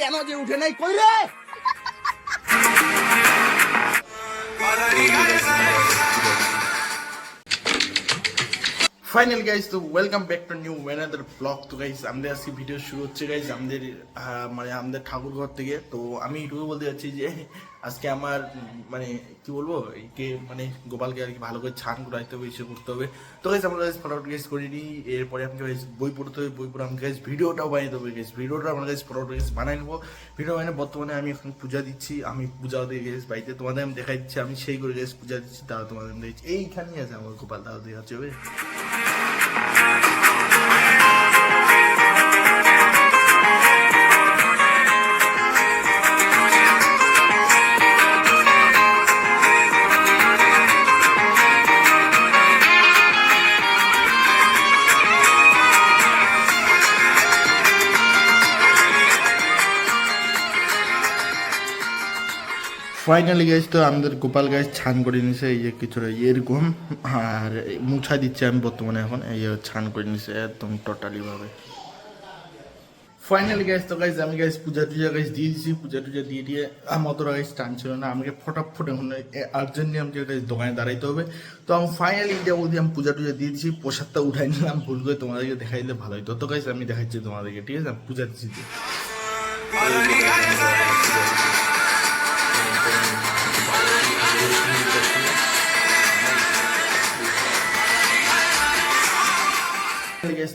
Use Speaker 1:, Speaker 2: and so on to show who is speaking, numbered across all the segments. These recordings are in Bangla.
Speaker 1: কেন যে উঠে নাই কই রে? ফাইনাল গাইজ, তো welcome back to new another blog. তো গাইজ আমাদের আজকে ভিডিও শুরু হচ্ছে গাইজ আমাদের ঠাকুর ঘর থেকে। তো আমি এটুকু বলতে চাচ্ছি যে আজকে আমার কি বলবো, একে গোপালকে আর কি ভালো করে ছান করাইতে হবে, ইসে করতে হবে। তো গাইজ আমরা গাইজ ফটোফট গাইজ করিনি। এরপরে আমাকে গাইজ বই পড়তে হবে, বই পড়ে আমাকে গাইজ ভিডিওটাও বানিয়ে দেবে। গাইজ ভিডিওটা আমরা গাইজ ফটোফট গাইজ বানাই নেবো। ভিডিও বানিয়ে বর্তমানে আমি এখন পূজা দিচ্ছি। আমি পূজা দিয়ে গেছি বাড়িতে, তোমাদের আমি দেখাই দিচ্ছি আমি সেই করে গেছি পূজা দিচ্ছি। তাও তোমাদের দেখছি এইখানেই আছে আমার গোপাল, তাও দেখা যাবে। ফাইনালি গাইজ, তো আমাদের গোপাল গাইজ ছান করে নিছে এই যে কিছুটা এরকম, আর মুছা দিচ্ছে আমি বর্তমানে এখন এই ছান করে নিছে একদম টোটালি ভাবে। ফাইনালি গাইজ, তো গাইজ আমি গাইজ পূজা টুজা গাইজ দিয়ে দিচ্ছি। পূজা টুজা দিয়ে আমার অতটা গাইজ টান ছিল না, আমাকে ফটাফট এখন আর্জেন্টলি আমাকে গাইজ দোকানে দাঁড়াইতে হবে। তো আমি ফাইনালি এটা বলছি আমি পূজা টুজা দিয়ে দিচ্ছি, প্রসাদটা উঠাই নিলাম ভুল করে, তোমাদেরকে দেখাই দিলে ভালো হতো। তো গাইজ আমি দেখাচ্ছি তোমাদেরকে, ঠিক আছে? আমি পূজা দিচ্ছি।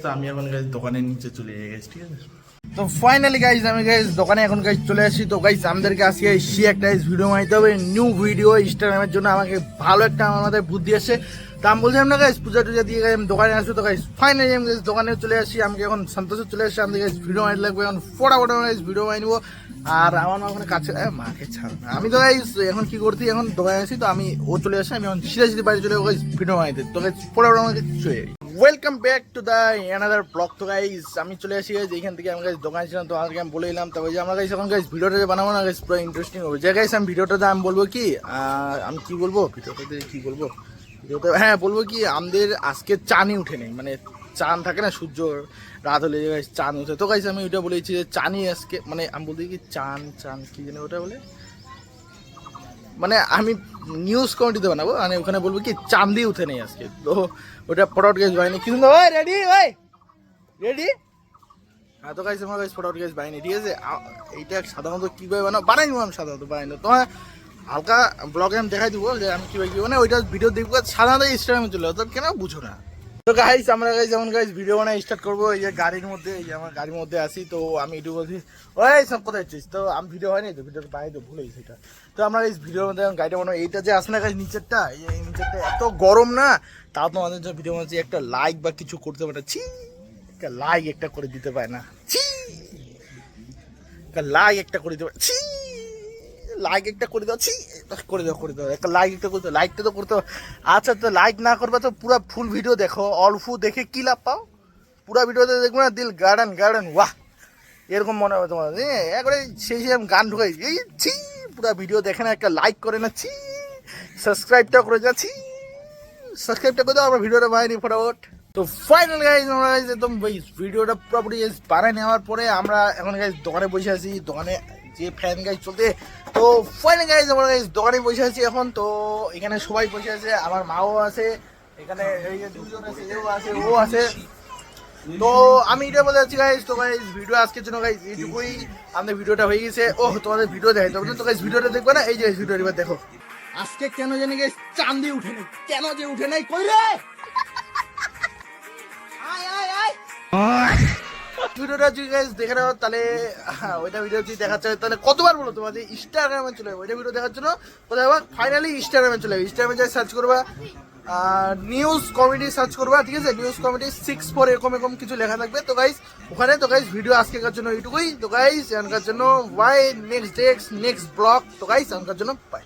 Speaker 1: তো আমি এখন গাইজ দোকানের নিচে চলে গেছি, ঠিক আছে? তো ফাইনালি গাইজ আমি গাইজ দোকানে এখন গাইজ চলে আসি। তো গাইজ আমাদেরকে আজকে একটা ভিডিও বানাইতে হবে, নিউ ভিডিও ইনস্টাগ্রামের জন্য। আমাকে ভালো একটা আমাদের বুদ্ধি আসে, তা আমি বলছিলাম না গাইজ পূজা টুজা দিয়ে আমি দোকানে আসবো। তো গাইজ ফাইনালি আমি গাইজ দোকানে চলে আসি, আমাকে এখন সন্তোষে চলে আসি। আমাদের গাইজ ভিডিও বানাইতে লাগবে, এখন ফটাফট গাইজ ভিডিও বানিয়ে নেবো। আর আমার মা ওখানে কাছে মাকে ছাড় না, আমি তো গাইজ এখন কি করছি, এখন দোকানে আসি। তো আমি ও চলে আসে, আমি এখন সিধা বাড়ি চলে গাইজ ভিডিও বানাইতে। তো গাইজ ফটাফট আমাকে চলে welcome back to the another blog. তো গাইজ আমি চলে আসি গাইজ এইখান থেকে, আমি গাইজ দোকানে ছিলাম, তো আমাকে আমি বলে দিলাম। তো যে আমরা গাইজ এখন গাইজ ভিডিওটা যে বানাবো না গাইজ পুরো ইন্টারেস্টিং হবে। যে গাইজ আমি ভিডিওটাতে আমি বলবো কি, আমি কি বলবো ভিডিওটাতে, কি বলবো ভিডিওতে, হ্যাঁ বলবো কি আমাদের আজকে চানই উঠে নেই, চান থাকে না সূর্য রাত হলে গাইজ চান উঠে। তো গাইজ আমি ওইটা বলেছি যে চানই আজকে, আমি বলতে কি চান কি জানি ওটা বলে, আমি নিউজ কমিটিতে বানাবো, ওখানে বলবো কি চাঁদি উঠে নেই আজকে। তো ওটা ফটোট গেছ বাহিনী কিন্তু রেডি রেডি। হ্যাঁ তো গাইজ আমার গাইজ ফটোট গেছ বাহিনী, ঠিক আছে? এইটা সাধারণত কীভাবে বানাই নেবো, আমি সাধারণত বানাই নেবো। তোমার হালকা ব্লগে আমি দেখাই দেবো যে আমি কীভাবে কী ওইটা ভিডিও দেখবো, সাধারণত ইনস্টাগ্রামে চলে তো কেন বুঝো না। তো গাইজ আমরা গাইজ যেমন গাইজ ভিডিও বানাই স্টার্ট করবো, এই যে গাড়ির মধ্যে, এই যে আমার গাড়ির মধ্যে আসি। তো আমি একটু বলছি ওই সব কোথায় যাচ্ছিস, তো আমি ভিডিও হয়নি, তো ভিডিওটা বানাই তো ভুলে গেছি এটা। তো আমরা এই ভিডিওর মধ্যে গাড়িটা বানাবো। এইটা যে আসে না গাইজ নিচেরটা, এই নিচেরটা এত গরম না, তাও তো আমাদের জন্য ভিডিও বানাচ্ছি, একটা লাইক বা কিছু করতে পারে, ছি একটা লাইক একটা করে দিতে পারে না, ছি একটা লাইক একটা করে দিতে পারে, ছি লাইক একটা করে দাও, ছি করে দাও একটা লাইক একটা করতে, লাইকটা তো করতে। আচ্ছা তো লাইক না করবে তো পুরো ফুল ভিডিও দেখো, অল্প দেখে কি লাভ পাও? পুরো ভিডিওতে দেখবো না দিল গার্ডেন ওয়াহ এরকম মনে হবে তোমার, একবারে সেই আমি গান ঢুকাই এই ছি, পুরো ভিডিও দেখে না, একটা লাইক করে না, ছি সাবস্ক্রাইবটা করে যাচ্ছি, সাবস্ক্রাইবটা করে দাও, আমরা ভিডিওটা বানাইনি ফটাফট। তো ফাইনাল গাইজ আমরা গাইজ একদম ভিডিওটা পুরোপুরি বানাই নেওয়ার পরে আমরা এখন গাইজ দোকানে বসে আছি, দোকানে যে ফ্যান গাইজ চলতে। তো ফাইনাল গাইজ আমরা গাইজ দোকানে বসে আছি এখন। তো এখানে সবাই বসে আছে, আমার মাও আছে এখানে, এই যে দুজন আছে, এও আছে, ও আছে। তো আমি এটা বলে যাচ্ছি গাইজ, তো গাইজ ভিডিও আজকের জন্য গাইজ এইটুকুই, আমাদের ভিডিওটা হয়ে গেছে। ও তোমাদের ভিডিও দেখাইতে হবে, তো গাইজ ভিডিওটা দেখবে না, এই যে ভিডিও এবার দেখো। আজকে কেন জানি গাইজ চাঁদি উঠে নেই, কেন যে উঠে নাই কই রে? ভিডিওটা যদি গাইজ দেখে নাও তাহলে, ওইটা ভিডিও যদি দেখাচ্ছে তাহলে কতবার বলো তোমাদের ইনস্টাগ্রামে চলে যাবে, ওইটা ভিডিও দেখার জন্য কোথায় যাবা? ফাইনালি ইনস্টাগ্রামে চলে যাবে, ইনস্টাগ্রামে যাই সার্চ করবা, নিউজ কমেডি সার্চ করবা, ঠিক আছে? নিউজ কমেডি 64 এরকম কিছু লেখা থাকবে। তো গাইজ ওখানে, তো গাইজ ভিডিও আজকের জন্য এইটুকুই। তো গাইজ এখনকার জন্য বাই, নেক্সট ব্লগ। তো গাইজ এখনকার জন্য বাই।